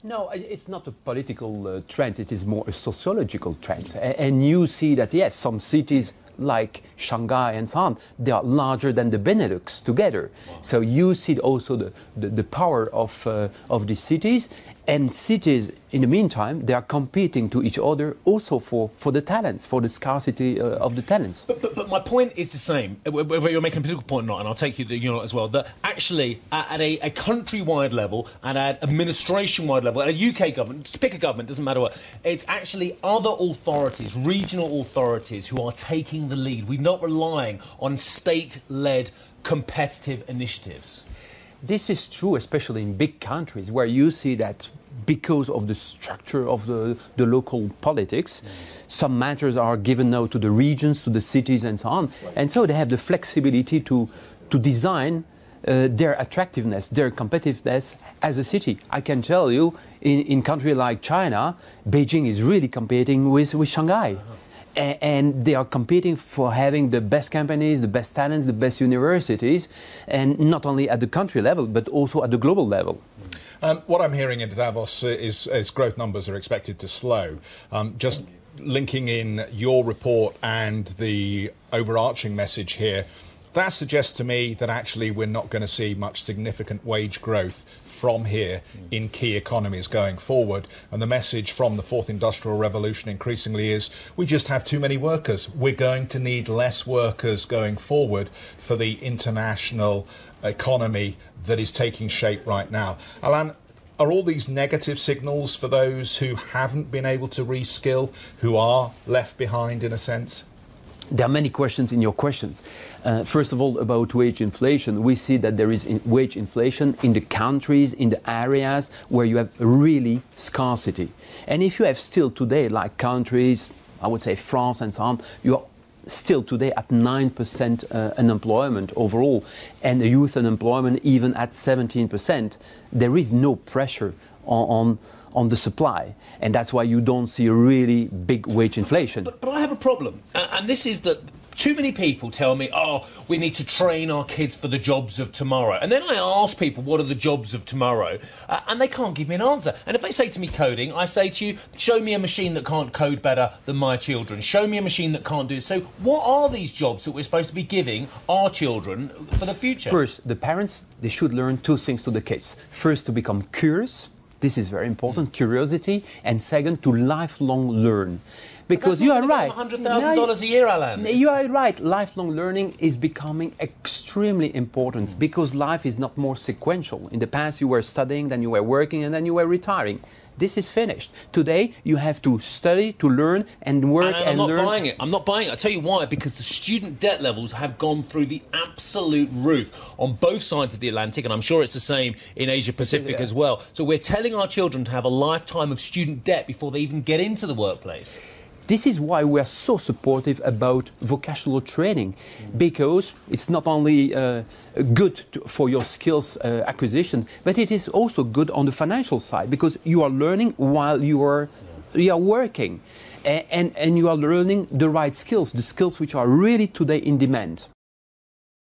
No, it's not a political trend, it is more a sociological trend. And you see that, yes, some cities like Shanghai and so on, they are larger than the Benelux together. Wow. So you see also the power of these cities, and cities, in the meantime, they are competing to each other also for the talents, for the scarcity of the talents. But my point is the same, whether you're making a political point or not, and I'll take you as well, that actually at a countrywide level and at administration-wide level, at a UK government, just pick a government, doesn't matter what, it's actually other authorities, regional authorities, who are taking the lead. We're not relying on state-led competitive initiatives. This is true, especially in big countries, where you see that because of the structure of the local politics, some matters are given now to the regions, to the cities and so on. Right. And so they have the flexibility to design their attractiveness, their competitiveness as a city. I can tell you, in a country like China, Beijing is really competing with Shanghai. And they are competing for having the best companies, the best talents, the best universities, and not only at the country level, but also at the global level. What I'm hearing in Davos is growth numbers are expected to slow. Just linking in your report and the overarching message here, that suggests to me that actually we're not going to see much significant wage growth from here in key economies going forward. And the message from the fourth industrial revolution increasingly is we just have too many workers. We're going to need less workers going forward for the international economy that is taking shape right now. Alain, are all these negative signals for those who haven't been able to reskill, who are left behind in a sense? There are many questions in your questions. First of all, about wage inflation, we see that there is wage inflation in the countries, in the areas where you have really scarcity. And if you have still today, like countries, I would say France and so on, you are still today at 9% unemployment overall, and the youth unemployment even at 17%, there is no pressure on the supply, and that's why you don't see a really big wage inflation. But I have a problem, and this is that too many people tell me, oh, we need to train our kids for the jobs of tomorrow. And then I ask people, what are the jobs of tomorrow? And they can't give me an answer. And if they say to me coding, I say to you, show me a machine that can't code better than my children. Show me a machine that can't do it. So what are these jobs that we're supposed to be giving our children for the future? First, the parents, they should learn two things to the kids. First, to become curious. This is very important, curiosity, and second, to lifelong learn. Because you are right. $100,000 a year, Alain. You are right. Lifelong learning is becoming extremely important because life is not more sequential. In the past, you were studying, then you were working, and then you were retiring. This is finished. Today, you have to study, to learn, and work and learn. I'm not buying it. I'm not buying it. I'll tell you why. Because the student debt levels have gone through the absolute roof on both sides of the Atlantic, and I'm sure it's the same in Asia-Pacific as well. So we're telling our children to have a lifetime of student debt before they even get into the workplace. This is why we are so supportive about vocational training, because it's not only good for your skills acquisition, but it is also good on the financial side, because you are learning while you are working, and you are learning the right skills, the skills which are really today in demand.